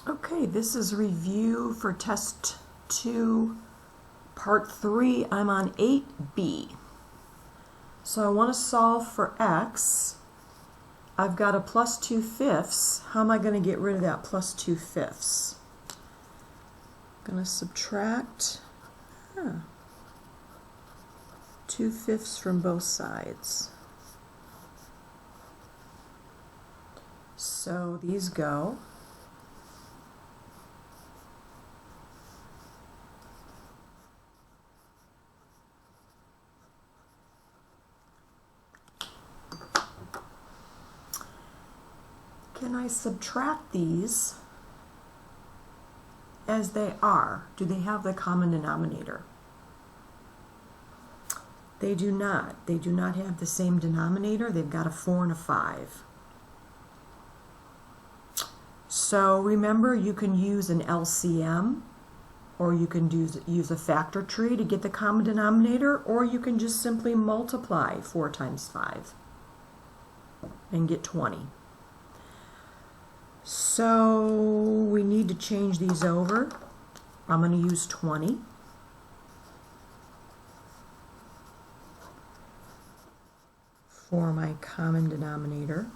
Okay, this is review for Test 2, Part 3. I'm on 8B. So I want to solve for x. I've got a plus 2/5. How am I going to get rid of that plus 2/5? I'm going to subtract 2/5 from both sides. So these go. Can I subtract these as they are? Do they have the common denominator? They do not. They do not have the same denominator. They've got a 4 and a 5. So remember, you can use an LCM, or you can use a factor tree to get the common denominator, or you can just simply multiply 4 times 5 and get 20. So we need to change these over. I'm going to use 20. For my common denominator.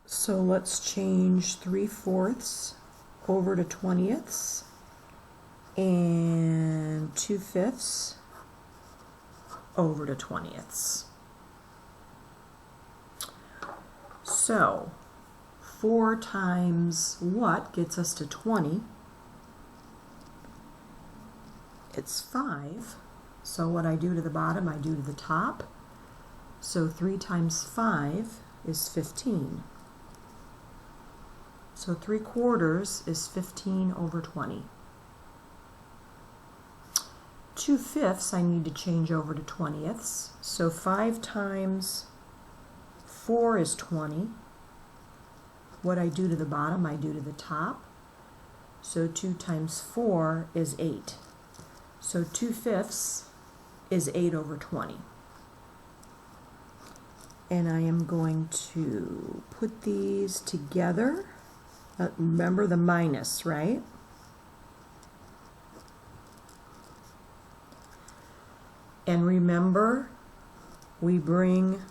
So let's change 3/4 over to 20ths and 2/5 over to 20ths. So 4 times what gets us to 20? It's 5. So what I do to the bottom, I do to the top. So 3 times 5 is 15. So 3/4 is 15 over 20. 2/5 I need to change over to 20ths. So 5 times 4 is 20. What I do to the bottom, I do to the top. So 2 times 4 is 8. So 2/5 is 8 over 20. And I am going to put these together. Remember the minus, right? And remember, we bring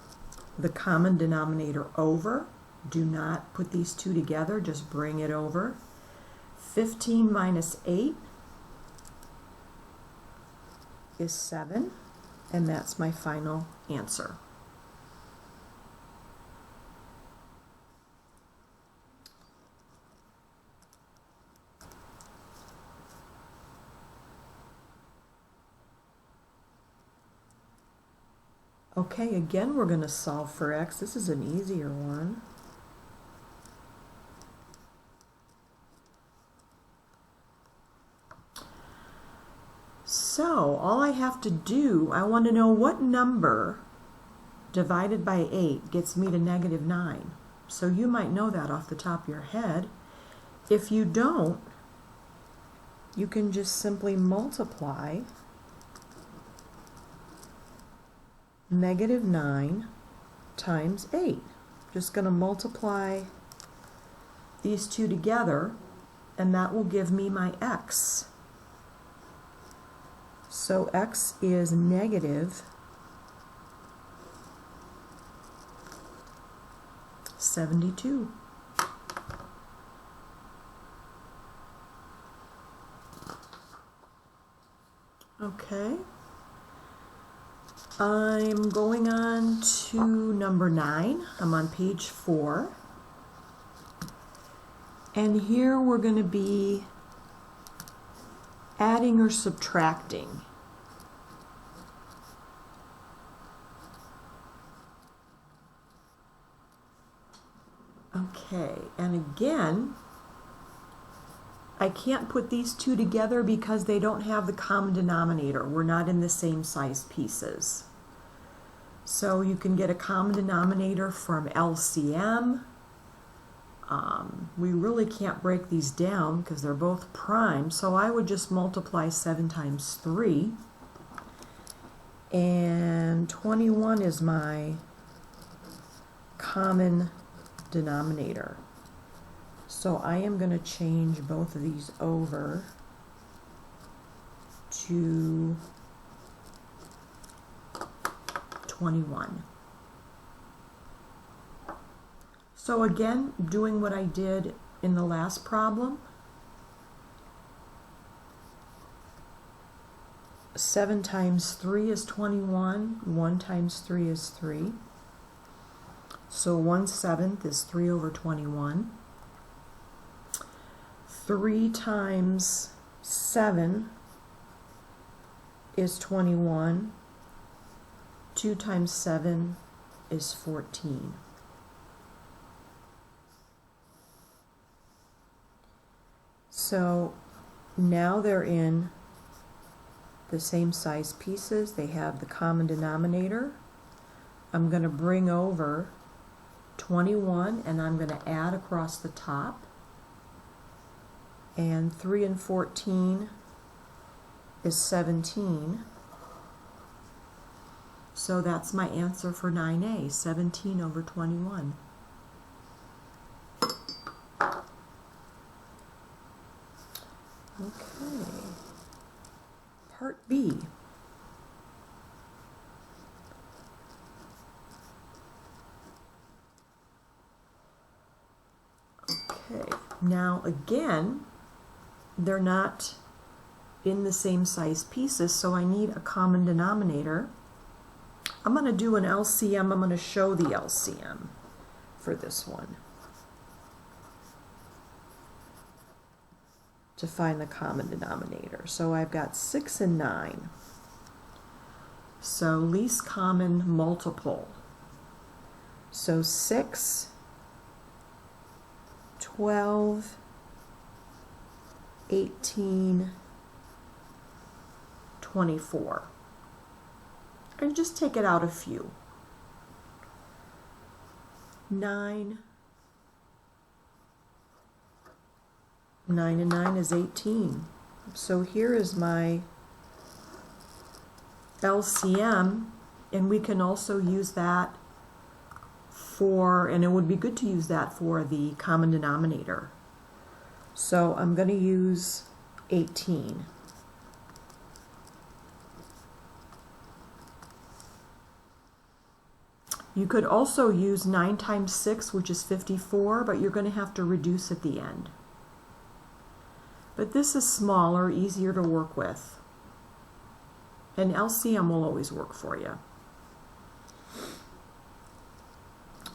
the common denominator over. Do not put these two together, just bring it over. 15 minus 8 is 7, and that's my final answer. Okay, again we're going to solve for x. This is an easier one. So all I have to do, I want to know what number divided by 8 gets me to -9. So you might know that off the top of your head. If you don't, you can just simply multiply -9 times 8. Just going to multiply these two together, and that will give me my x. So x is -72. Okay. I'm going on to number 9. I'm on page 4. And here we're going to be adding or subtracting. Okay, and again, I can't put these two together because they don't have the common denominator. We're not in the same size pieces. So you can get a common denominator from LCM. We really can't break these down because they're both prime, so I would just multiply 7 times 3. And 21 is my common denominator. So I am going to change both of these over to 21. So again, doing what I did in the last problem, 7 times 3 is 21, 1 times 3 is 3. So 1/7 is 3 over 21. 3 times 7 is 21. 2 times 7 is 14. So now they're in the same size pieces. They have the common denominator. I'm going to bring over 21 and I'm going to add across the top. And 3 and 14 is 17. So that's my answer for 9A, 17 over 21. Okay. Part B. Okay, now again, they're not in the same size pieces, so I need a common denominator. I'm going to do an LCM. I'm going to show the LCM for this one to find the common denominator. So I've got 6 and 9. So least common multiple. So 6, 12, 18, 24. And just take it out a few. 9. 9 and 9 is 18. So here is my LCM, and we can also use that for, and it would be good to use that for the common denominator. So I'm going to use 18. You could also use 9 times 6, which is 54, but you're going to have to reduce at the end. But this is smaller, easier to work with. And LCM will always work for you.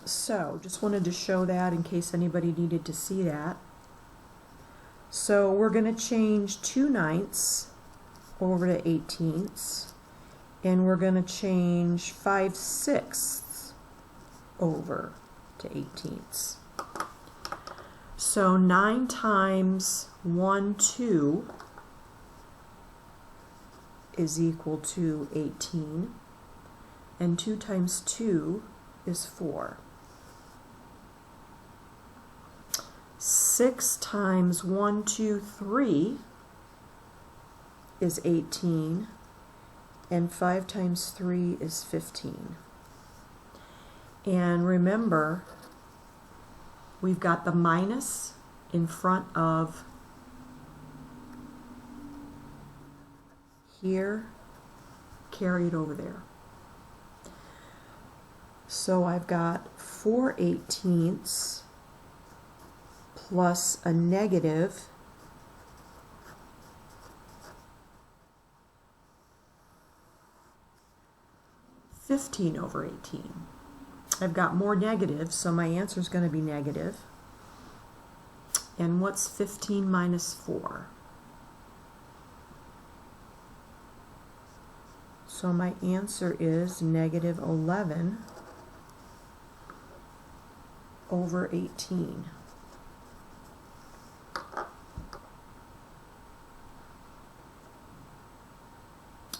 So, just wanted to show that in case anybody needed to see that. So, we're going to change 2 9ths over to 18ths. And we're going to change 5 6ths over to 18ths. So 9 times 1, 2 is equal to 18, and 2 times 2 is 4. 6 times 1, 2, 3 is 18, and 5 times 3 is 15. And remember, we've got the minus in front of here, carry it over there. So I've got 4/18 plus a negative 15 over 18. I've got more negatives, so my answer is going to be negative. And what's 15 minus 4? So my answer is negative 11 over 18.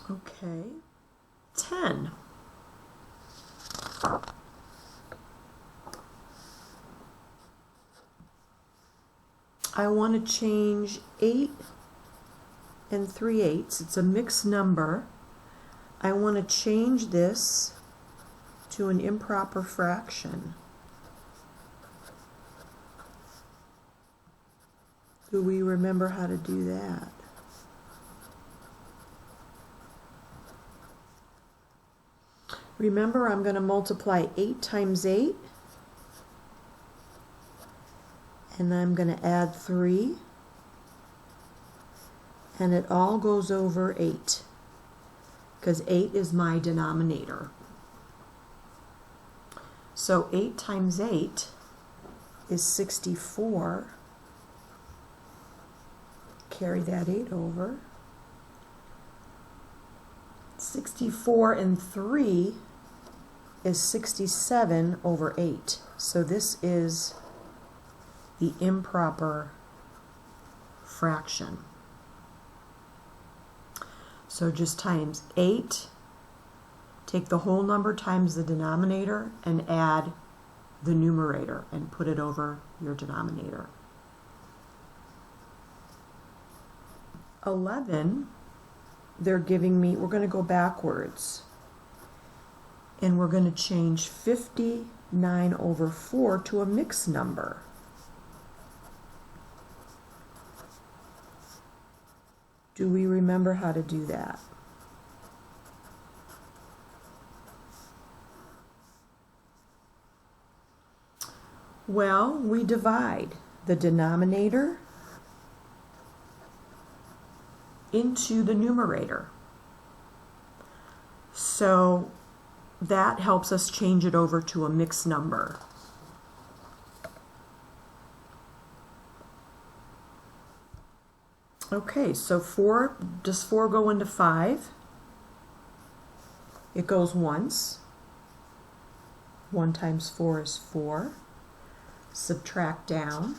Okay, 10. I want to change 8 and 3/8. It's a mixed number. I want to change this to an improper fraction. Do we remember how to do that? Remember, I'm going to multiply 8 times 8, and I'm going to add 3, and it all goes over 8, because 8 is my denominator. So 8 times 8 is 64. Carry that 8 over. 64 and 3 is 67 over 8. So this is the improper fraction. So just times 8, take the whole number times the denominator and add the numerator and put it over your denominator. 11, they're giving me, we're going to go backwards, and we're going to change 59 over 4 to a mixed number. Do we remember how to do that? Well, we divide the denominator into the numerator. So that helps us change it over to a mixed number. Okay, so 4, does 4 go into 5? It goes once. 1 times 4 is 4. Subtract down.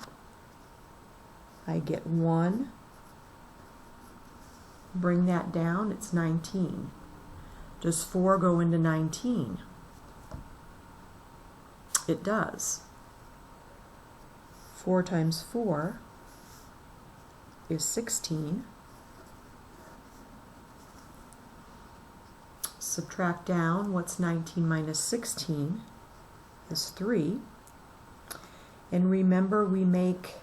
I get 1. Bring that down, it's 19. Does 4 go into 19? It does. 4 times 4 is 16. Subtract down, what's 19 minus 16 is 3. And remember, we make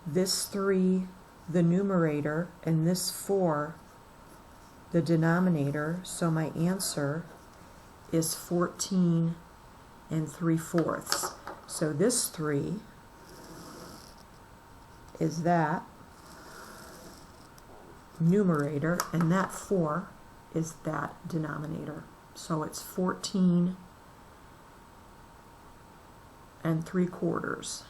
this 3 the numerator and this 4 the denominator, so my answer is 14 3/4. So this 3 is that numerator, and that 4 is that denominator. So it's 14 3/4.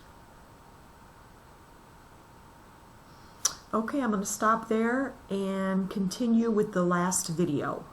Okay, I'm going to stop there and continue with the last video.